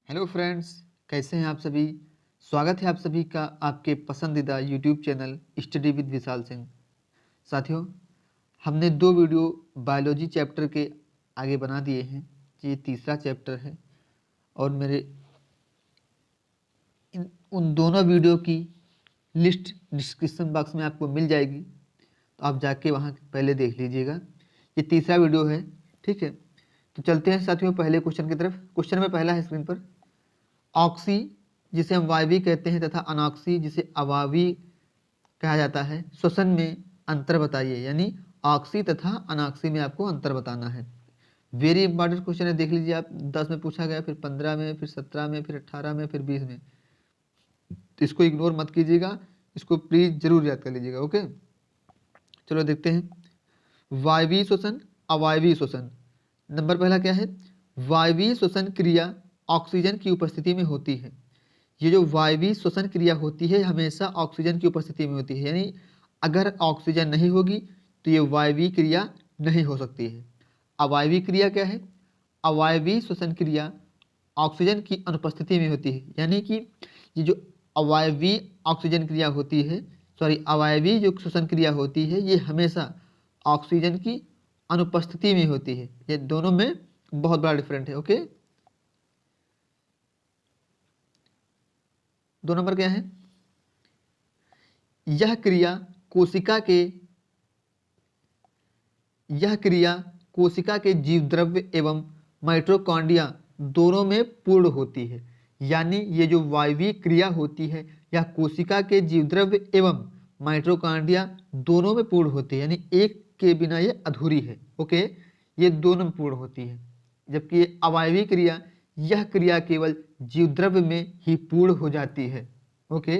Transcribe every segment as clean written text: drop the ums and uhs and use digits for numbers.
Hello friends, कैसे हैं आप सभी। स्वागत है आप सभी का आपके पसंदीदा YouTube channel study with Vishal Singh. साथियों, हमने 2 वीडियो बायोलॉजी चैप्टर के आगे बना दिए हैं। ये तीसरा चैप्टर है और मेरे उन दोनों वीडियो की लिस्ट डिस्क्रिप्शन बॉक्स में आपको मिल जाएगी, तो आप जाके वहाँ पहले देख लीजिएगा। ये तीसरा वीडियो है, ठीक है। तो चलते हैं साथियों पहले क्वेश्चन की तरफ। क्वेश्चन में पहला है स्क्रीन पर, ऑक्सी जिसे हम वायवी कहते हैं तथा अनॉक्सी जिसे अवावी कहा जाता है, श्वसन में अंतर बताइए। यानी ऑक्सी तथा अनॉक्सी में आपको अंतर बताना है। वेरी इंपॉर्टेंट क्वेश्चन है, देख लीजिए आप। 10 में पूछा गया, फिर 15 में, फिर 17 में, फिर 18 में, फिर 20 में। तो इसको इग्नोर मत कीजिएगा, इसको प्लीज जरूर याद कर लीजिएगा। ओके, चलो देखते हैं। वायवीय श्वसन, अवायवीय श्वसन। नंबर पहला क्या है? वायवीय श्वसन क्रिया ऑक्सीजन की उपस्थिति में होती है। ये जो वायवीय श्वसन क्रिया होती है हमेशा ऑक्सीजन की उपस्थिति में होती है। यानी अगर ऑक्सीजन नहीं होगी तो ये वायवीय क्रिया नहीं हो सकती है। अवायवीय क्रिया क्या है? अवायवीय श्वसन क्रिया ऑक्सीजन की अनुपस्थिति में होती है। यानी कि ये जो अवायवीय ऑक्सीजन क्रिया होती है, अवायवीय जो श्वसन क्रिया होती है, ये हमेशा ऑक्सीजन की अनुपस्थिति में होती है। ये दोनों में बहुत बड़ा डिफरेंट है। ओके, 2 नंबर क्या है? यह क्रिया कोशिका के जीवद्रव्य एवं माइटोकॉन्ड्रिया दोनों में पूर्ण होती है। यानी ये जो वायवीय क्रिया होती है यह कोशिका के जीवद्रव्य एवं माइटोकॉन्ड्रिया दोनों में पूर्ण होती है। यानी एक के बिना ये अधूरी है। ओके, ये दोनों में पूर्ण होती है। जबकि ये अवायवीय क्रिया, यह क्रिया केवल जीवद्रव्य में ही पूर्ण हो जाती है। ओके,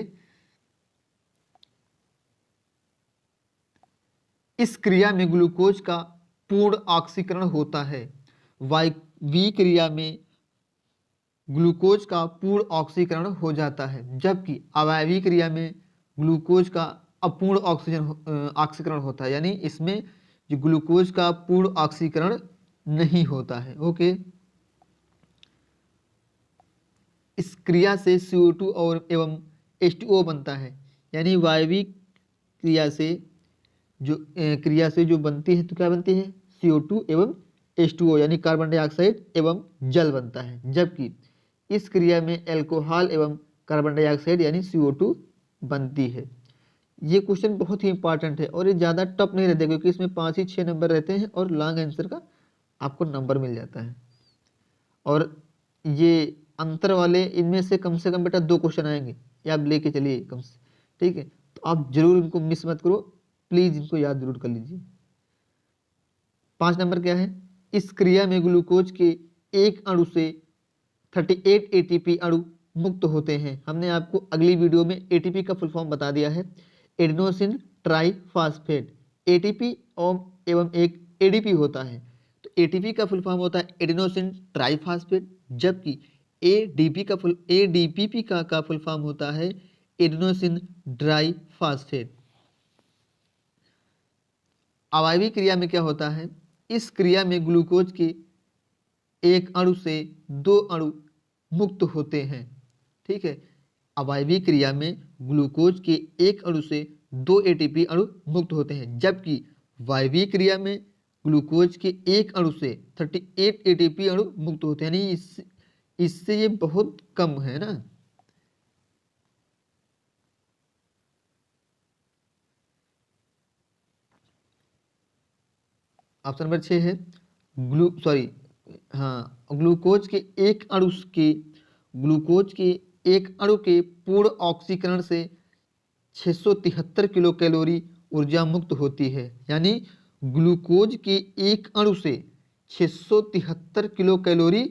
इस क्रिया में ग्लूकोज का पूर्ण ऑक्सीकरण होता है। वायवीय क्रिया में ग्लूकोज का पूर्ण ऑक्सीकरण हो जाता है, जबकि अवायवीय क्रिया में ग्लूकोज का अपूर्ण ऑक्सीकरण होता है। यानी इसमें जो ग्लूकोज का पूर्ण ऑक्सीकरण नहीं होता है। ओके, इस क्रिया से CO2 और एवं H2O बनता है। यानी वायवीय क्रिया से जो बनती है तो क्या बनती है? CO2 एवं H2O यानी कार्बन डाइऑक्साइड एवं जल बनता है। जबकि इस क्रिया में अल्कोहल एवं कार्बन डाइऑक्साइड यानी CO2 बनती है। ये क्वेश्चन बहुत ही इंपॉर्टेंट है और ये ज़्यादा टफ नहीं रहते, क्योंकि इसमें 5 ही 6 नंबर रहते हैं और लॉन्ग आंसर का आपको नंबर मिल जाता है। और ये अंतर वाले इनमें से कम बेटा 2 क्वेश्चन आएंगे, ये आप लेके चलिए कम से, ठीक है। तो आप जरूर इनको मिस मत करो, प्लीज इनको याद जरूर कर लीजिए। 5 नंबर क्या है? इस क्रिया में ग्लूकोज के एक अणु से 38 ATP अणु मुक्त होते हैं। हमने आपको अगली वीडियो में ATP का फुल फॉर्म बता दिया है, एडिनोसिन ट्राइफॉस्फेट। ATP एवं एक ADP होता है। तो ATP का फुल फॉर्म होता है एडिनोसिन ट्राइफॉस्फेट, जबकि ADP का फुल फॉर्म होता है एडिनोसिन डाइफॉस्फेट। अवायवीय क्रिया में क्या होता है? इस क्रिया में ग्लूकोज के एक अणु से 2 अणु मुक्त होते हैं, ठीक है। अवायवीय क्रिया में ग्लूकोज के एक अणु से 2 ATP अणु मुक्त होते हैं, जबकि वायवीय क्रिया में ग्लूकोज के एक अणु से 38 ATP अणु मुक्त होते हैं। यानी इससे ये बहुत कम है ना। ऑप्शन नंबर 6 है ग्लूकोज के एक अणु के पूर्ण ऑक्सीकरण से 673 किलो कैलोरी ऊर्जा मुक्त होती है। यानी ग्लूकोज के एक अणु से 673 किलो कैलोरी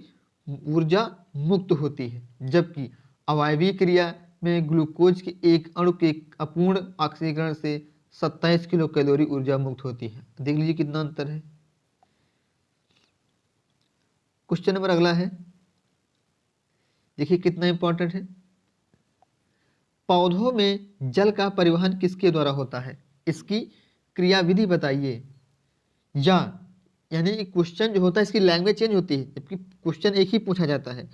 ऊर्जा मुक्त होती है, जबकि अवायवीय क्रिया में ग्लूकोज के एक अणु के अपूर्ण ऑक्सीकरण से 27 किलो कैलोरी ऊर्जा मुक्त होती है। देख लीजिए कितना अंतर है। क्वेश्चन नंबर अगला है, देखिए कितना इंपॉर्टेंट है। पौधों में जल का परिवहन किसके द्वारा होता है? इसकी क्रियाविधि बताइए। यानी क्वेश्चन जो होता है इसकी लैंग्वेज चेंज होती है, जबकि क्वेश्चन एक ही पूछा जाता है।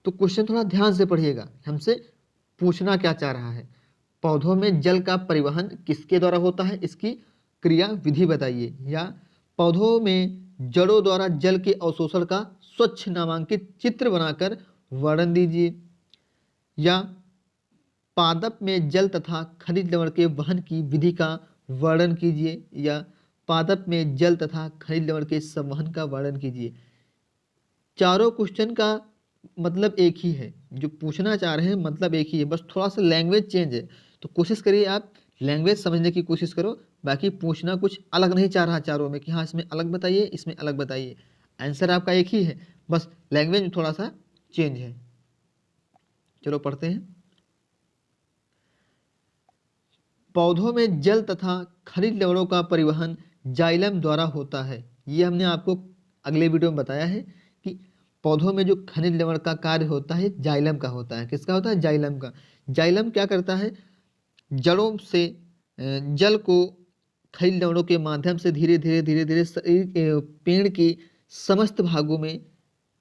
तो क्वेश्चन थोड़ा ध्यान से पढ़िएगा, हमसे पूछना क्या चाह रहा है। पौधों में जल का परिवहन किसके द्वारा होता है, इसकी क्रिया विधि बताइए। या पौधों में जड़ों द्वारा जल के अवशोषण का स्वच्छ नामांकित चित्र बनाकर वर्णन दीजिए। या पादप में जल तथा खनिज लवण के वहन की विधि का वर्णन कीजिए। या पादप में जल तथा खनिज लवण के संवहन का वर्णन कीजिए। चारों क्वेश्चन का मतलब एक ही है, जो पूछना चाह रहे हैं मतलब एक ही है, बस थोड़ा सा लैंग्वेज चेंज है। तो कोशिश करिए आप लैंग्वेज समझने की कोशिश करो, बाकी पूछना कुछ अलग नहीं चाह रहा चारों में कि हाँ इसमें अलग बताइए, इसमें अलग बताइए। आंसर आपका एक ही है, बस लैंग्वेज में थोड़ा सा चेंज है। चलो पढ़ते हैं। पौधों में जल तथा खनिज लवणों का परिवहन जाइलम द्वारा होता है। ये हमने आपको अगले वीडियो में बताया है कि पौधों में जो खनिज लवण का कार्य होता है जाइलम का होता है। किसका होता है? जाइलम का। जाइलम क्या करता है? जड़ों से जल को खनिज लवणों के माध्यम से धीरे धीरे धीरे धीरे पेड़ के समस्त भागों में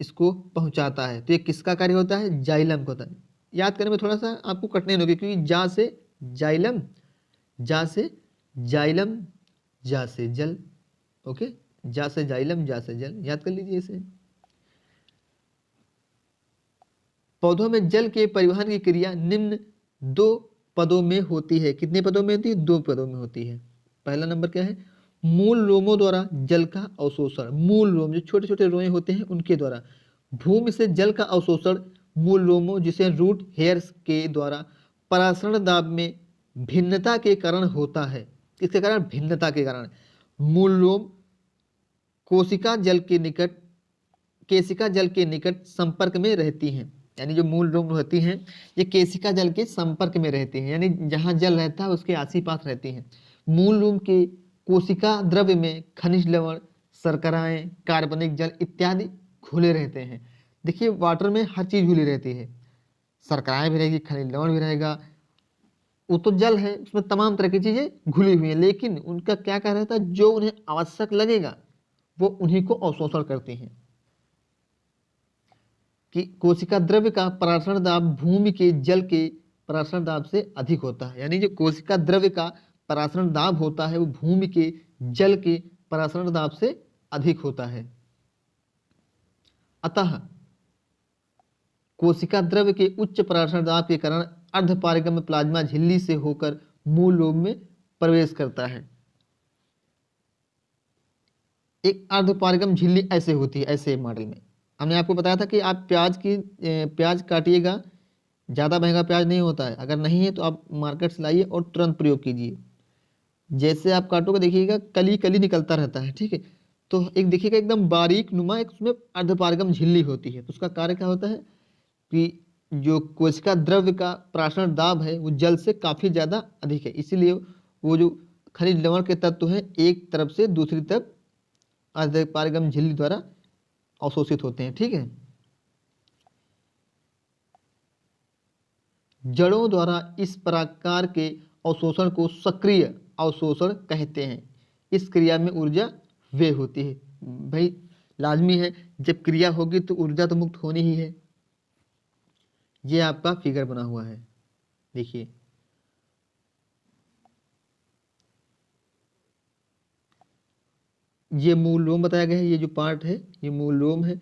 इसको पहुंचाता है। तो ये किसका कार्य होता है? जाइलम का होता है। याद करने में थोड़ा सा आपको कठिनाई होगी, क्योंकि जा से जाइलम, जा से जाइलम, जा से जल। ओके, जा से जाइलम, जा से जल, याद कर लीजिए इसे। पौधों में जल के परिवहन की क्रिया निम्न 2 पदों में होती है। कितने पदों में होती है? 2 पदों में होती है। पहला नंबर क्या है? मूल रोमों द्वारा जल का अवशोषण। मूल रोम जो छोटे छोटे रोए होते हैं उनके द्वारा भूमि से जल का अवशोषण मूल रोमों जिसे रूट हेयर्स के द्वारा परासरण दाब में भिन्नता के कारण होता है। किसके कारण? भिन्नता के कारण। मूल रोम कोशिका जल के निकट, केशिका जल के निकट संपर्क में रहती हैं। यानी जो मूल रोम होती हैं ये केशिका जल के संपर्क में रहती हैं, यानी जहाँ जल रहता है उसके आस-पास रहती हैं। मूल रोम के कोशिका द्रव्य में खनिज लवण, शर्कराएं, कार्बनिक जल इत्यादि घुले रहते हैं। देखिए वाटर में हर चीज घुली रहती है, शर्कराएं भी रहेगी, खनिज लवण भी रहेगा, वो तो जल है, उसमें तमाम तरह की चीजें घुली हुई हैं। लेकिन उनका क्या कार्य रहता है? जो उन्हें आवश्यक लगेगा वो उन्हीं को अवशोषण करती हैं। कि कोशिका द्रव्य का परासरण दाब भूमि के जल के परासरण दाब से अधिक होता है। यानी जो कोशिका द्रव्य का परासरण दाब होता है वो भूमि के जल के परासरण दाब से अधिक होता है। अतः कोशिका द्रव्य के उच्च परासरण दाब के कारण अर्धपारगम्य प्लाज्मा झिल्ली से होकर मूल लोब में प्रवेश करता है। एक अर्धपारगम झिल्ली ऐसे होती है, ऐसे मॉडल में। हमने आपको बताया था कि आप प्याज काटिएगा, ज़्यादा महंगा प्याज नहीं होता है। अगर नहीं है तो आप मार्केट से लाइए और तुरंत प्रयोग कीजिए। जैसे आप काटोगे देखिएगा कली कली निकलता रहता है, ठीक है। तो एक देखिएगा एकदम बारीक नुमा एक उसमें अर्धपारगम झिल्ली होती है। तो उसका कार्य क्या होता है कि जो कोशिका द्रव्य का परासरण दाब है वो जल से काफ़ी ज़्यादा अधिक है, इसीलिए वो जो खनिज लवण के तत्व हैं एक तरफ से दूसरी तरफ अर्धपारगम झिल्ली द्वारा अवशोषित होते हैं, ठीक है। जड़ों द्वारा इस प्रकार के अवशोषण को सक्रिय अवशोषण कहते हैं। इस क्रिया में ऊर्जा व्यय होती है। भाई लाजमी है, जब क्रिया होगी तो ऊर्जा तो मुक्त होनी ही है। ये आपका फिगर बना हुआ है, देखिए। ये मूल रोम बताया गया है, ये जो पार्ट है ये मूल रोम है।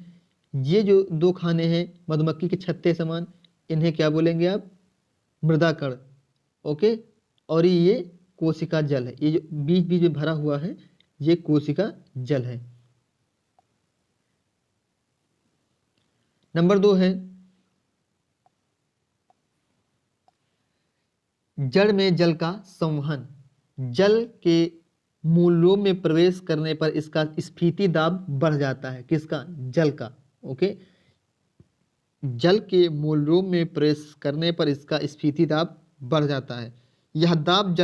ये जो 2 खाने हैं मधुमक्खी के छत्ते समान, इन्हें क्या बोलेंगे आप? मृदाकण। ओके, और ये कोशिका जल है। ये जो बीच बीच में भरा हुआ है ये कोशिका जल है। नंबर 2 है जड़ में जल का संवहन। जल के मूल लोब में प्रवेश करने पर इसका स्फीति दाब बढ़ जाता है। किसका? जल का। ओके, जल के मूल लोब में प्रवेश करने पर इसका स्फीति दाब बढ़ जाता है। यह दाब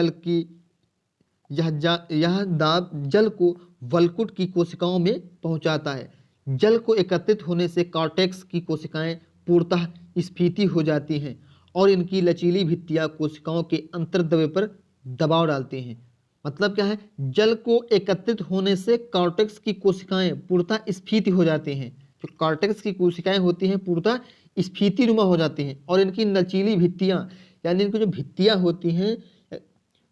जल को वल्कुट की कोशिकाओं में पहुंचाता है। जल को एकत्रित होने से कॉर्टेक्स की कोशिकाएं पूर्णतः स्फीति हो जाती हैं और इनकी लचीली भित्तियां कोशिकाओं के अंतर्द्रव्य पर दबाव डालती हैं। मतलब क्या है? जल को एकत्रित होने से कॉर्टेक्स की कोशिकाएं पूर्णतः स्फीति हो जाती हैं। जो कॉर्टेक्स की कोशिकाएं होती हैं पूर्णतः स्फीतिनुमा हो जाती हैं और इनकी लचीली भित्तियाँ, यानी इनकी जो भित्तियाँ होती हैं,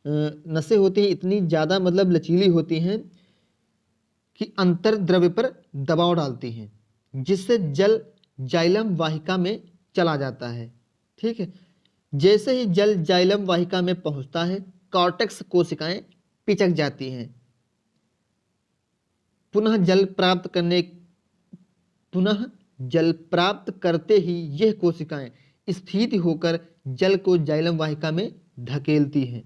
नसें होती हैं, इतनी ज़्यादा मतलब लचीली होती हैं कि अंतर द्रव्य पर दबाव डालती हैं, जिससे जल जाइलम वाहिका में चला जाता है। ठीक है, जैसे ही जल जाइलम वाहिका में पहुंचता है, कॉर्टेक्स कोशिकाएं पिचक जाती हैं। पुनः जल प्राप्त करते ही यह कोशिकाएं स्फीत होकर जल को जाइलम वाहिका में धकेलती हैं।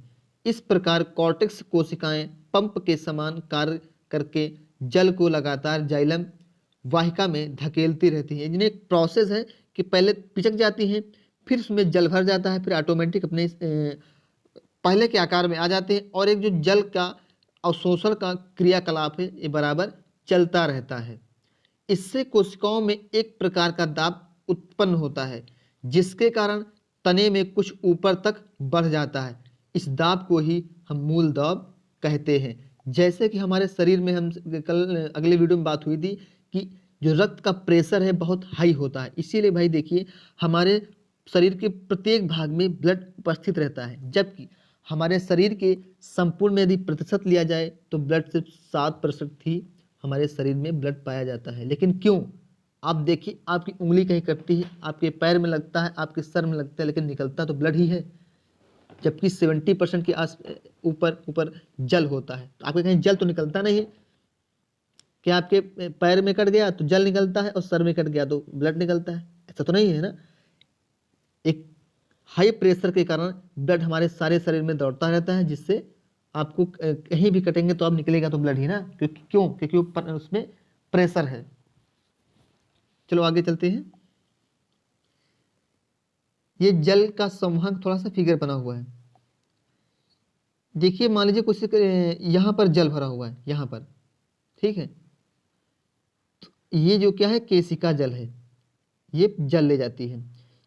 इस प्रकार कॉर्टेक्स कोशिकाएं पंप के समान कार्य करके जल को लगातार जाइलम वाहिका में धकेलती रहती हैं। इनमें एक प्रोसेस है कि पहले पिचक जाती हैं, फिर उसमें जल भर जाता है, फिर ऑटोमेटिक अपने पहले के आकार में आ जाते हैं और एक जो जल का अवशोषण का क्रियाकलाप है ये बराबर चलता रहता है। इससे कोशिकाओं में एक प्रकार का दाब उत्पन्न होता है, जिसके कारण तने में कुछ ऊपर तक बढ़ जाता है। इस दाब को ही हम मूल दाब कहते हैं। जैसे कि हमारे शरीर में, हम कल अगले वीडियो में बात हुई थी कि जो रक्त का प्रेशर है बहुत हाई होता है, इसीलिए भाई देखिए हमारे शरीर के प्रत्येक भाग में ब्लड उपस्थित रहता है, जबकि हमारे शरीर के संपूर्ण में यदि प्रतिशत लिया जाए तो ब्लड सिर्फ 7% ही हमारे शरीर में ब्लड पाया जाता है। लेकिन क्यों? आप देखिए, आपकी उंगली कहीं कटती है, आपके पैर में लगता है, आपके सर में लगता है, लेकिन निकलता तो ब्लड ही है, जबकि 70% के आस ऊपर जल होता है। तो आपके कहीं जल तो निकलता नहीं है। क्या आपके पैर में कट गया तो जल निकलता है और सर में कट गया तो ब्लड निकलता है? ऐसा तो नहीं है ना। एक हाई प्रेशर के कारण ब्लड हमारे सारे शरीर में दौड़ता रहता है, जिससे आपको कहीं भी कटेंगे तो अब निकलेगा तो ब्लड ही ना। क्योंकि उसमें प्रेशर है। चलो आगे चलते हैं। ये जल का संवहन थोड़ा सा फिगर बना हुआ है। देखिए, मान लीजिए कुछ यहाँ पर जल भरा हुआ है, यहाँ पर, ठीक है। तो ये जो क्या है, केशिका जल है, ये जल ले जाती है।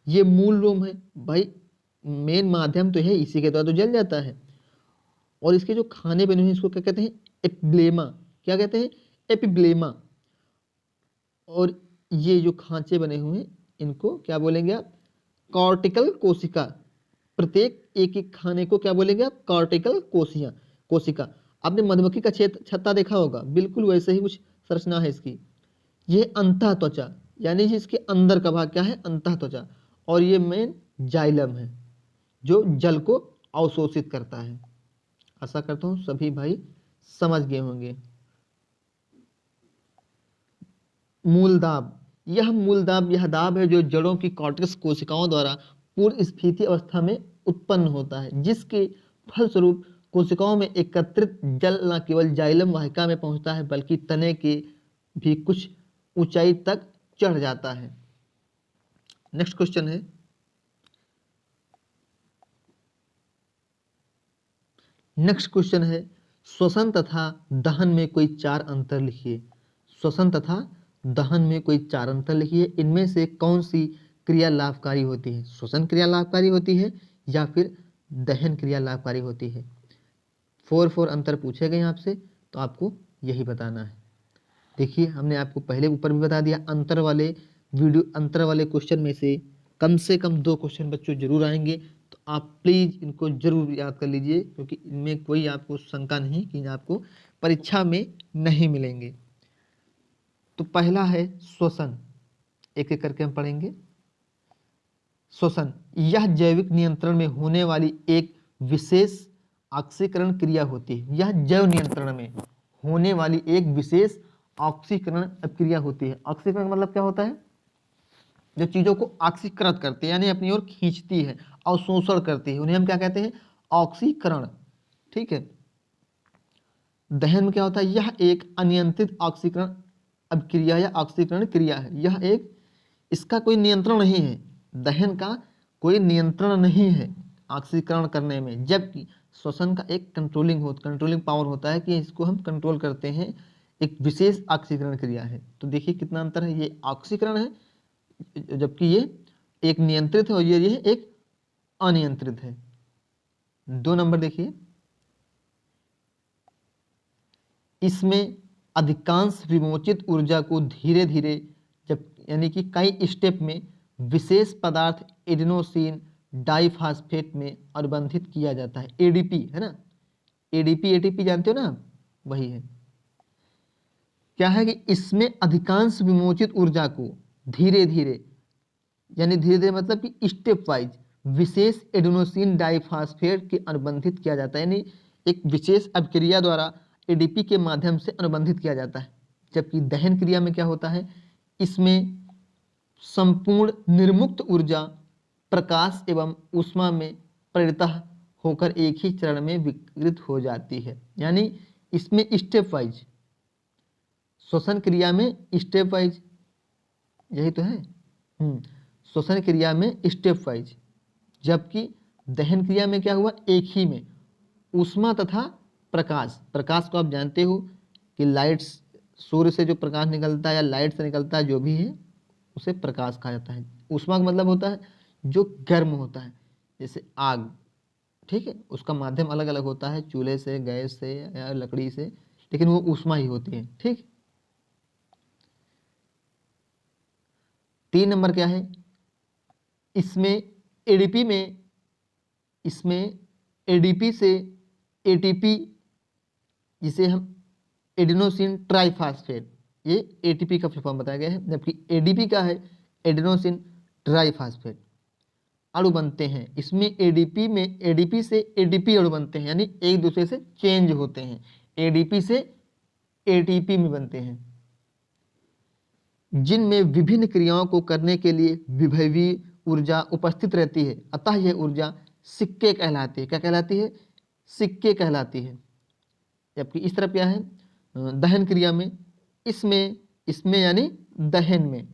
ये मूल रोम है भाई, मेन माध्यम तो है, इसी के द्वारा तो जल जाता है। और इसके जो खाने बने हुए इसको क्या कहते हैं, एपिब्लेमा। क्या कहते हैं, एपिब्लेमा। और ये जो खांचे बने हुए हैं इनको क्या बोलेंगे आप, कॉर्टिकल कोशिका। प्रत्येक एक एक खाने को क्या बोलेंगे आप, कॉर्टिकल कोशिका। आपने मधुमक्खी का छत्ता देखा होगा, बिल्कुल वैसे ही कुछ संरचना है इसकी। यह अंतः त्वचा, यानी इसके अंदर का भाग क्या है, अंतः त्वचा। और ये मेन जाइलम है जो जल को अवशोषित करता है। आशा करता हूं सभी भाई समझ गए होंगे। मूलदाब, यह दाब है जो जड़ों की कॉर्टेक्स कोशिकाओं द्वारा पूर्ण स्फीति अवस्था में उत्पन्न होता है, जिसके फलस्वरूप कोशिकाओं में एकत्रित जल न केवल जाइलम वाहिका में पहुंचता है बल्कि तने के भी कुछ ऊंचाई तक चढ़ जाता है। नेक्स्ट क्वेश्चन है, श्वसन तथा दहन में कोई 4 अंतर लिखिए। श्वसन तथा दहन में कोई 4 अंतर लिखिए। इनमें से कौन सी क्रिया लाभकारी होती है? श्वसन क्रिया लाभकारी होती है या फिर दहन क्रिया लाभकारी होती है? 4 अंतर पूछे गए आपसे, तो आपको यही बताना है। देखिए, हमने आपको पहले ऊपर भी बता दिया, अंतर वाले क्वेश्चन में से कम 2 क्वेश्चन बच्चों जरूर आएंगे। तो आप प्लीज़ इनको जरूर याद कर लीजिए, क्योंकि इनमें कोई आपको शंका नहीं कि आपको परीक्षा में नहीं मिलेंगे। तो पहला है श्वसन, एक एक करके हम पढ़ेंगे। श्वसन, यह जैविक नियंत्रण में होने वाली एक विशेष ऑक्सीकरण क्रिया होती है। यह जैव नियंत्रण में होने वाली एक विशेष ऑक्सीकरण क्रिया होती है। ऑक्सीकरण मतलब क्या होता है, जो चीजों को ऑक्सीकृत करती है, यानी अपनी ओर खींचती है, अवशोषण करती है, उन्हें हम क्या कहते हैं, ऑक्सीकरण। ठीक है। दहन में क्या होता है, यह एक अनियंत्रित ऑक्सीकरण अभिक्रिया या ऑक्सीकरण क्रिया है। यह एक, इसका कोई नियंत्रण नहीं है, दहन का कोई नियंत्रण नहीं है ऑक्सीकरण करने में, जबकि श्वसन का एक कंट्रोलिंग पावर होता है कि इसको हम कंट्रोल करते हैं, एक विशेष ऑक्सीकरण क्रिया है। तो देखिए कितना अंतर है, ये ऑक्सीकरण है जबकि ये एक नियंत्रित है और ये एक अनियंत्रित है। 2 नंबर देखिए, इसमें अधिकांश विमोचित ऊर्जा को धीरे धीरे, जब यानी कि कई स्टेप में विशेष पदार्थ एडिनोसिन डाइफास्फेट में अनुबंधित किया जाता है। एडीपी है ना, एडीपी एटीपी जानते हो ना, वही है। क्या है कि इसमें अधिकांश विमोचित ऊर्जा को धीरे धीरे, यानी धीरे धीरे मतलब कि स्टेप वाइज विशेष एडिनोसिन डाइफास्फेट के अनुबंधित किया जाता है, यानी एक विशेष अभिक्रिया द्वारा एडीपी के माध्यम से अनुबंधित किया जाता है। जबकि दहन क्रिया में क्या होता है, इसमें संपूर्ण निर्मुक्त ऊर्जा प्रकाश एवं ऊष्मा में प्रेरित होकर एक ही चरण में विकृत हो जाती है। यानी इसमें स्टेप वाइज, श्वसन क्रिया में स्टेप वाइज, यही तो है। श्वसन क्रिया में स्टेप वाइज, जबकि दहन क्रिया में क्या हुआ, एक ही में ऊष्मा तथा प्रकाश। प्रकाश को आप जानते हो कि लाइट्स, सूर्य से जो प्रकाश निकलता है या लाइट से निकलता है, जो भी है उसे प्रकाश कहा जाता है। ऊष्मा का मतलब होता है जो गर्म होता है, जैसे आग, ठीक है, उसका माध्यम अलग अलग होता है, चूल्हे से, गैस से या लकड़ी से, लेकिन वो ऊष्मा ही होती है। ठीक, 3 नंबर क्या है, इसमें एडीपी में, इसमें एडीपी से एटीपी, जिसे हम एडिनोसिन ट्राइफास्फेट, ये एटीपी का फॉर्म बताया गया है, जबकि एडीपी का है एडिनोसिन ट्राइफास्फेट, अणु बनते हैं। इसमें एडीपी में एडीपी से एटीपी अणु बनते हैं, यानी एक दूसरे से चेंज होते हैं, एडीपी से एटीपी में बनते हैं, जिनमें विभिन्न क्रियाओं को करने के लिए विभवी ऊर्जा उपस्थित रहती है। अतः यह ऊर्जा सिक्के कहलाती है। क्या कहलाती है, सिक्के कहलाती है। जबकि इस तरफ क्या है, दहन क्रिया में, इसमें यानी दहन में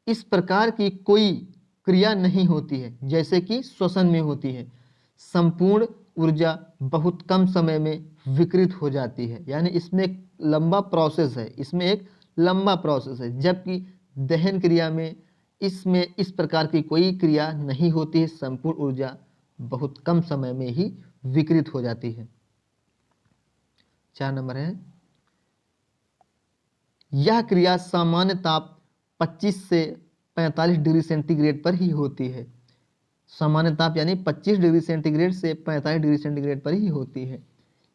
इस प्रकार की कोई क्रिया नहीं होती है जैसे कि श्वसन में होती है। संपूर्ण ऊर्जा बहुत कम समय में विकृत हो जाती है, यानी इसमें एक लंबा प्रोसेस है, इसमें एक लंबा प्रोसेस है। जबकि दहन क्रिया में इसमें इस प्रकार की कोई क्रिया नहीं होती है, संपूर्ण ऊर्जा बहुत कम समय में ही विकृत हो जाती है। 4 नंबर है, यह क्रिया सामान्य ताप 25 से 45 डिग्री सेंटीग्रेड पर ही होती है। सामान्य ताप यानी 25 डिग्री सेंटीग्रेड से 45 डिग्री सेंटीग्रेड पर ही होती है।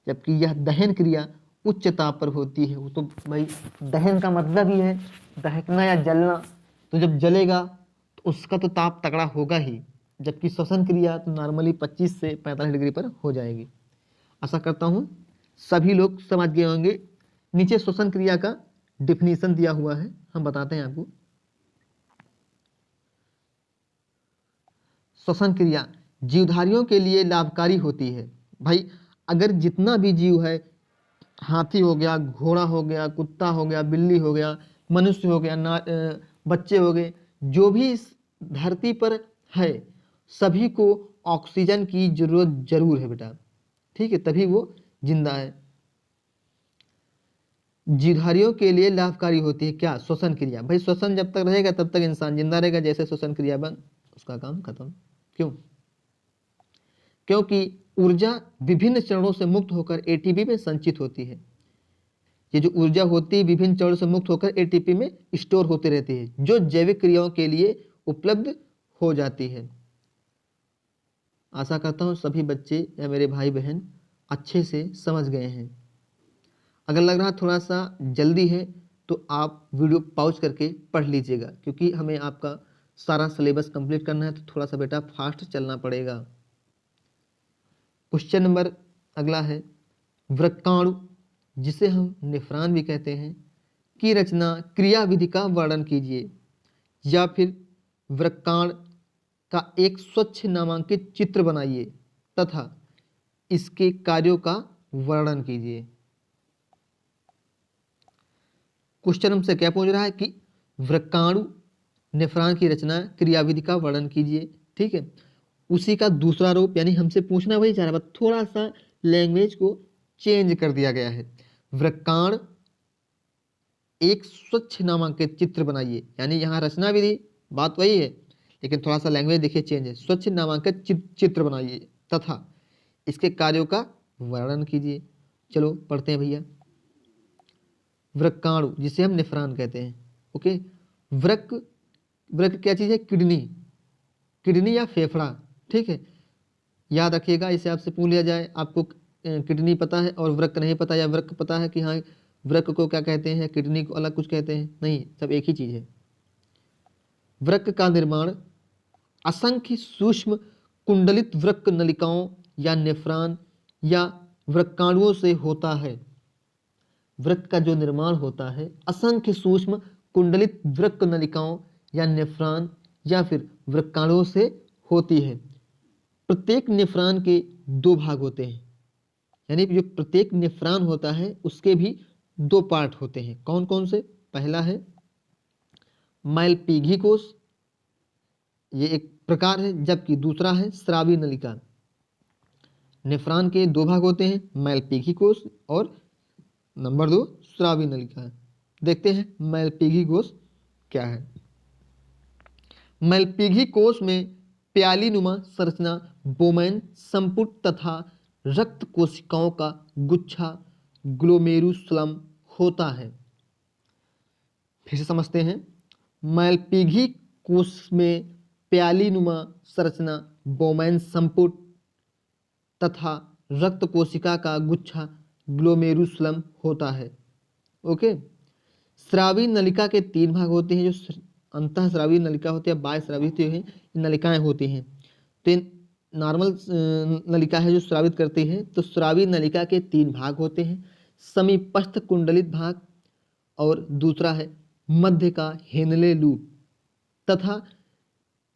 जबकि यह दहन क्रिया उच्च ताप पर होती है। वो तो भाई दहन का मतलब ही है दहकना या जलना, तो जब जलेगा तो उसका तो ताप तगड़ा होगा ही। जबकि श्वसन क्रिया तो नॉर्मली 25 से 45 डिग्री पर हो जाएगी। आशा करता हूँ सभी लोग समझ गए होंगे। नीचे श्वसन क्रिया का डिफिनीशन दिया हुआ है, हम बताते हैं आपको। श्वसन क्रिया जीवधारियों के लिए लाभकारी होती है। भाई अगर जितना भी जीव है, हाथी हो गया, घोड़ा हो गया, कुत्ता हो गया, बिल्ली हो गया, मनुष्य हो गया, बच्चे हो गए, जो भी इस धरती पर है, सभी को ऑक्सीजन की जरूरत जरूर है बेटा, ठीक है, तभी वो जिंदा है। जीवधारियों के लिए लाभकारी होती है क्या, श्वसन क्रिया। भाई श्वसन जब तक रहेगा तब तक इंसान जिंदा रहेगा, जैसे श्वसन क्रिया बंद उसका काम खत्म। क्यों, क्योंकि ऊर्जा विभिन्न चरणों से मुक्त होकर एटीपी में संचित होती है। ये जो ऊर्जा होती है विभिन्न चरणों से मुक्त होकर एटीपी में स्टोर होती रहती है, जो जैविक क्रियाओं के लिए उपलब्ध हो जाती है। आशा करता हूँ सभी बच्चे या मेरे भाई बहन अच्छे से समझ गए हैं। अगर लग रहा थोड़ा सा जल्दी है तो आप वीडियो पॉज करके पढ़ लीजिएगा, क्योंकि हमें आपका सारा सिलेबस कंप्लीट करना है, तो थोड़ा सा बेटा फास्ट चलना पड़ेगा। क्वेश्चन नंबर अगला है, वृक्काणु जिसे हम नेफ्रॉन भी कहते हैं की रचना क्रियाविधि का वर्णन कीजिए, या फिर वृक्काण का एक स्वच्छ नामांकित चित्र बनाइए तथा इसके कार्यों का वर्णन कीजिए। क्वेश्चन हमसे क्या पूछ रहा है कि वृक्काणु नेफ्रॉन की रचना क्रियाविधि का वर्णन कीजिए, ठीक है। उसी का दूसरा रूप, यानी हमसे पूछना वही चाह रहा है, थोड़ा सा लैंग्वेज को चेंज कर दिया गया है। वृक्काण एक स्वच्छ नामांकित चित्र बनाइए, यानी यहाँ रचना विधि बात वही है, लेकिन थोड़ा सा लैंग्वेज देखिए चेंज है। स्वच्छ नामांकित चित्र बनाइए तथा इसके कार्यों का वर्णन कीजिए। चलो पढ़ते हैं भैया। वृक्काणु जिसे हम नेफ्रॉन कहते हैं, ओके। वृक्क वृक्क क्या चीज़ है? किडनी, किडनी या फेफड़ा, ठीक है। याद रखिएगा, इसे आपसे पूछ लिया जाए आपको किडनी पता है और वृक्क नहीं पता, या वृक्क पता है कि हाँ वृक्क को क्या कहते हैं, किडनी को अलग कुछ कहते हैं, नहीं, सब एक ही चीज़ है। वृक्क का निर्माण असंख्य सूक्ष्म कुंडलित वृक्क नलिकाओं या नेफ्रॉन या वृक्काणुओं से होता है। वृक्क का जो निर्माण होता है असंख्य सूक्ष्म कुंडलित वृक्क नलिकाओं या नेफ्रॉन या फिर वृक्काणुओं से होती है। प्रत्येक नेफ्रॉन के 2 भाग होते हैं, यानी जो प्रत्येक नेफ्रॉन होता है उसके भी 2 पार्ट होते हैं। कौन कौन से? पहला है मैलपीघी कोष, ये एक प्रकार है, जबकि दूसरा है स्रावी नलिका। नेफ्रॉन के 2 भाग होते हैं, मैलपीघी कोष और नंबर 2 स्रावी नलिका। देखते हैं मैलपीघी कोष क्या है। मैलपीघी कोष में प्यालीनुमा संरचना, बोमैन संपुट तथा रक्त कोशिकाओं का गुच्छा ग्लोमेरुलम होता है। फिर से समझते हैं, मैलपीघी कोष में प्यालीनुमा संरचना, बोमैन संपुट तथा रक्त कोशिका का गुच्छा ग्लोमेरुलम होता है। ओके। स्रावी नलिका के 3 भाग होते हैं, जो अंतःस्रावी नलिका होती है, बाह्य स्रावी होती है, नलिकाएं होती हैं। तो नॉर्मल नलिका है जो स्रावित करती है। तो स्रावी नलिका के 3 भाग होते हैं, समीपस्थ कुंडलित भाग और दूसरा है मध्य का हेनले लूप, तथा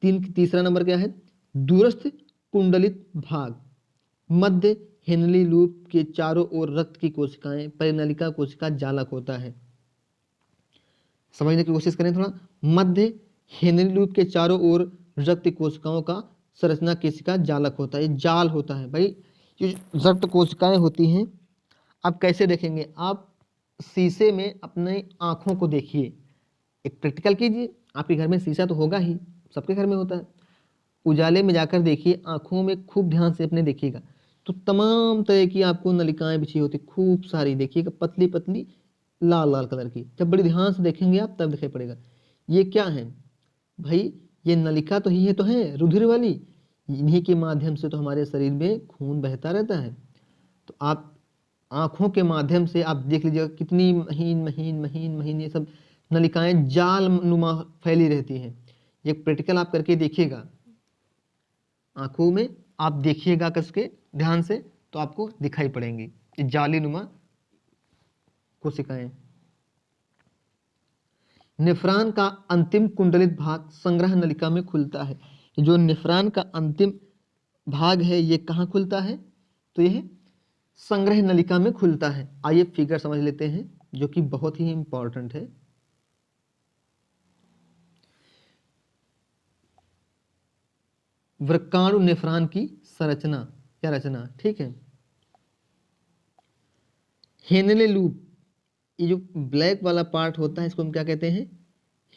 तीसरा नंबर क्या है? दूरस्थ कुंडलित भाग। मध्य हेनली लूप के चारों ओर रक्त की कोशिकाएं, परिनलिका कोशिका जालक होता है। समझने की कोशिश करें थोड़ा। मध्य हेनली लूप के चारों ओर रक्त कोशिकाओं का संरचना कोशिका जालक होता है, जाल होता है। भाई ये रक्त कोशिकाएं होती हैं, आप कैसे देखेंगे? आप शीशे में अपने आँखों को देखिए, एक प्रैक्टिकल कीजिए। आपके घर में शीशा तो होगा ही, सबके घर में होता है। उजाले में जाकर देखिए, आँखों में खूब ध्यान से अपने देखिएगा, तो तमाम तरह की आपको नलिकाएं बिछी होती, खूब सारी देखिएगा, पतली पतली लाल लाल कलर की। जब बड़ी ध्यान से देखेंगे आप तब दिखाई पड़ेगा। ये क्या है भाई? ये नलिका तो ही है, तो है रुधिर वाली, इन्हीं के माध्यम से तो हमारे शरीर में खून बहता रहता है। तो आप आँखों के माध्यम से आप देख लीजिएगा, कितनी महीन महीन महीन महीन ये सब नलिकाएं जाल नुमा फैली रहती हैं। ये प्रैक्टिकल आप करके देखिएगा, आँखों में आप देखिएगा कसके ध्यान से, तो आपको दिखाई पड़ेंगी ये जाली नुमा कोशिकाएं। नेफ्रॉन का अंतिम कुंडलित भाग संग्रह नलिका में खुलता है। जो नेफ्रॉन का अंतिम भाग है ये कहाँ खुलता है? तो यह संग्रह नलिका में खुलता है। आइए फिगर समझ लेते हैं, जो कि बहुत ही इंपॉर्टेंट है। वृक्काणु नेफ्रॉन की संरचना या रचना, ठीक है। हेनले लूप, ये जो ब्लैक वाला पार्ट होता है इसको हम क्या कहते हैं?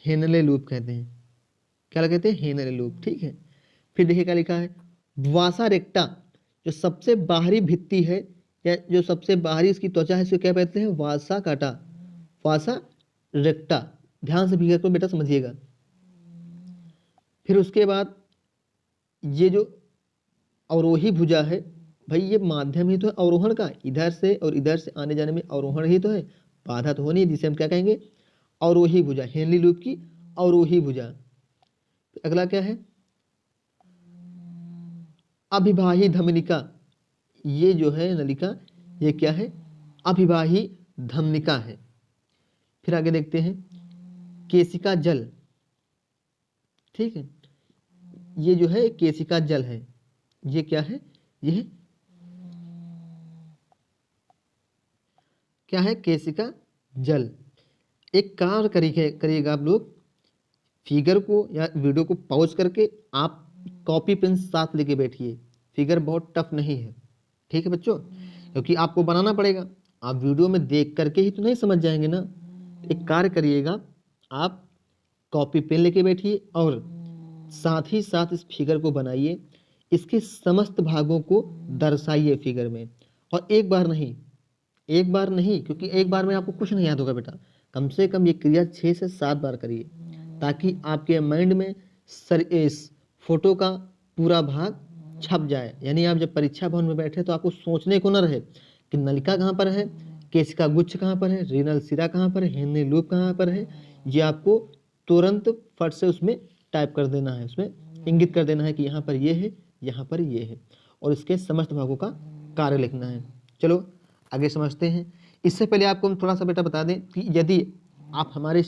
हेनले लूप कहते हैं। क्या कहते हैं? हेनले लूप, ठीक है। फिर देखिए क्या लिखा है, वासा रेक्टा, जो सबसे बाहरी भित्ति है या जो सबसे बाहरी इसकी त्वचा है, इसको क्या कहते हैं? वासा काटा, वासा रेक्टा। ध्यान से फिगर को बेटा समझिएगा। फिर उसके बाद ये जो अवरोही भुजा है, भाई ये माध्यम ही तो है अवरोहण का, इधर से और इधर से आने जाने में अवरोहण ही तो है, बाधा तो हो नहीं, जिसे हम क्या कहेंगे? अवरोही भुजा, हेनली लूप की अवरोही भुजा। अगला क्या है? अभिवाही धमनिका, ये जो है नलिका, ये क्या है? अभिवाही धमनिका है। फिर आगे देखते हैं केशिका जल, ठीक है। ये जो है केशिका जल है, ये क्या है? यह क्या है? केशिका जल। एक कार्य करिएगा आप लोग, फिगर को या वीडियो को पॉज करके आप कॉपी पेन साथ लेके बैठिए। फिगर बहुत टफ नहीं है, ठीक है बच्चों, क्योंकि आपको बनाना पड़ेगा। आप वीडियो में देख करके ही तो नहीं समझ जाएंगे ना। एक कार्य करिएगा, आप कॉपी पेन लेके बैठिए और साथ ही साथ इस फिगर को बनाइए, इसके समस्त भागों को दर्शाइए फिगर में। और एक बार नहीं, क्योंकि एक बार में आपको कुछ नहीं याद होगा बेटा। कम से कम ये क्रिया 6 से 7 बार करिए, ताकि आपके माइंड में इस फोटो का पूरा भाग छप जाए। यानी आप जब परीक्षा भवन में बैठे तो आपको सोचने को न रहे कि नलिका कहाँ पर है, केशिका गुच्छ कहाँ पर है, रीनल सिरा कहाँ पर है, हेनरी लूप कहाँ पर है। ये आपको तुरंत फट से उसमें टाइप कर देना है, उसमें इंगित कर देना है कि यहाँ पर ये है, यहाँ पर ये है, और इसके समस्त भागों का कार्य लिखना है। चलो आगे समझते हैं। इससे पहले आपको हम थोड़ा सा बेटा बता दें कि यदि आप हमारे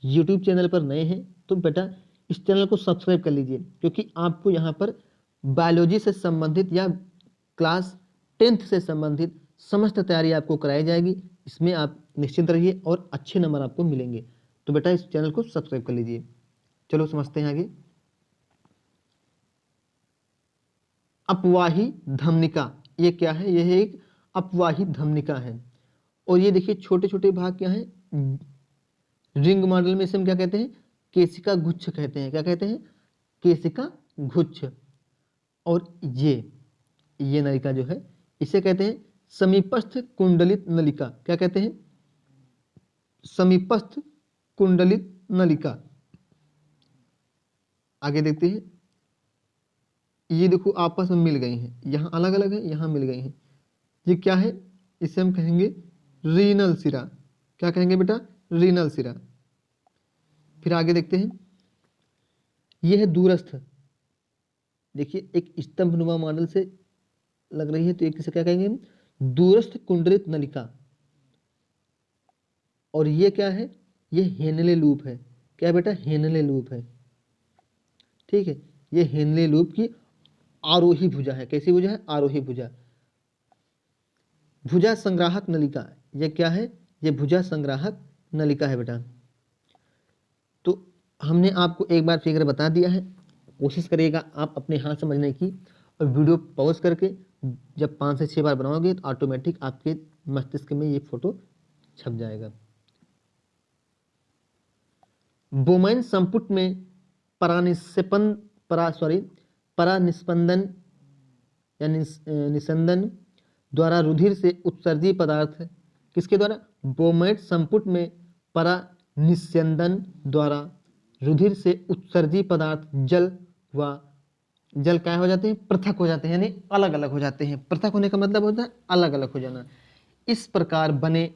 YouTube चैनल पर नए हैं तो बेटा इस चैनल को सब्सक्राइब कर लीजिए, क्योंकि आपको यहाँ पर बायोलॉजी से संबंधित या क्लास 10th से संबंधित समस्त तैयारी आपको कराई जाएगी। इसमें आप निश्चिंत रहिए और अच्छे नंबर आपको मिलेंगे। तो बेटा इस चैनल को सब्सक्राइब कर लीजिए। चलो समझते हैं आगे। अपवाही धमनिका, ये क्या है? यह एक अपवाही धमनिका है। और ये देखिए छोटे छोटे भाग क्या हैं, रिंग मॉडल में इसे हम क्या कहते हैं? केशिका गुच्छ कहते हैं। क्या कहते हैं? केशिका गुच्छ। और ये नलिका जो है इसे कहते हैं समीपस्थ कुंडलित नलिका। क्या कहते हैं? समीपस्थ कुंडलित नलिका। आगे देखते हैं। ये देखो आपस में मिल गई हैं, यहाँ अलग अलग है, यहाँ मिल गई हैं। ये क्या है? इसे हम कहेंगे रीनल सिरा। क्या कहेंगे बेटा? रीनल सिरा। फिर आगे देखते हैं। यह है दूरस्थ। देखिए एक स्तंभनुमा मॉडल से लग रही है, तो एक किसे क्या कहेंगे हम? दूरस्थ कुंडलित नलिका। और ये क्या है? ये हेनले लूप है। क्या बेटा? हेनले लूप है। ठीक है, ये हेनले लूप की आरोही भुजा है। कैसी भुजा है? आरोही भुजा। भुजा संग्राहक नलिका, ये क्या है? ये भुजा संग्राहक नलिका है बेटा। तो हमने आपको एक बार फिगर बता दिया है। कोशिश करिएगा आप अपने हाथ समझने की, और वीडियो पॉज करके जब 5 से 6 बार बनाओगे तो ऑटोमेटिक आपके मस्तिष्क में ये फोटो छप जाएगा। बोमैन संपुट में परानिस्पंदन या निस्यंदन द्वारा रुधिर से उत्सर्जी पदार्थ, किसके द्वारा? बोमैन संपुट में परानिस्यंदन द्वारा रुधिर से उत्सर्जी पदार्थ जल क्या हो जाते हैं? पृथक हो जाते हैं, यानी अलग अलग हो जाते हैं। पृथक होने का मतलब होता है अलग अलग हो जाना। इस प्रकार बने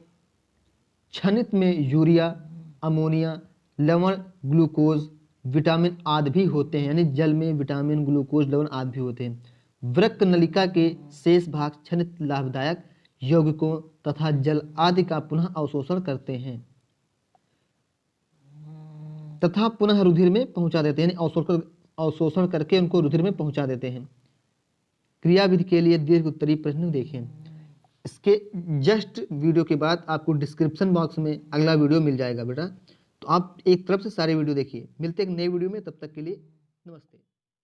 क्षणित में यूरिया, अमोनिया, लवण, ग्लूकोज, विटामिन आदि भी होते हैं। यानी जल में विटामिन, ग्लूकोज, लवण आदि भी होते हैं। वृक्क नलिका के शेष भाग क्षणित लाभदायक यौगिकों तथा जल आदि का पुनः अवशोषण करते हैं तथा पुनः रुधिर में पहुंचा देते हैं। यानी अवशोषण करके उनको रुधिर में पहुंचा देते हैं। क्रियाविधि के लिए दीर्घ उत्तरीय प्रश्न देखें। इसके जस्ट वीडियो के बाद आपको डिस्क्रिप्शन बॉक्स में अगला वीडियो मिल जाएगा बेटा, तो आप एक तरफ से सारे वीडियो देखिए। मिलते हैं एक नए वीडियो में, तब तक के लिए नमस्ते।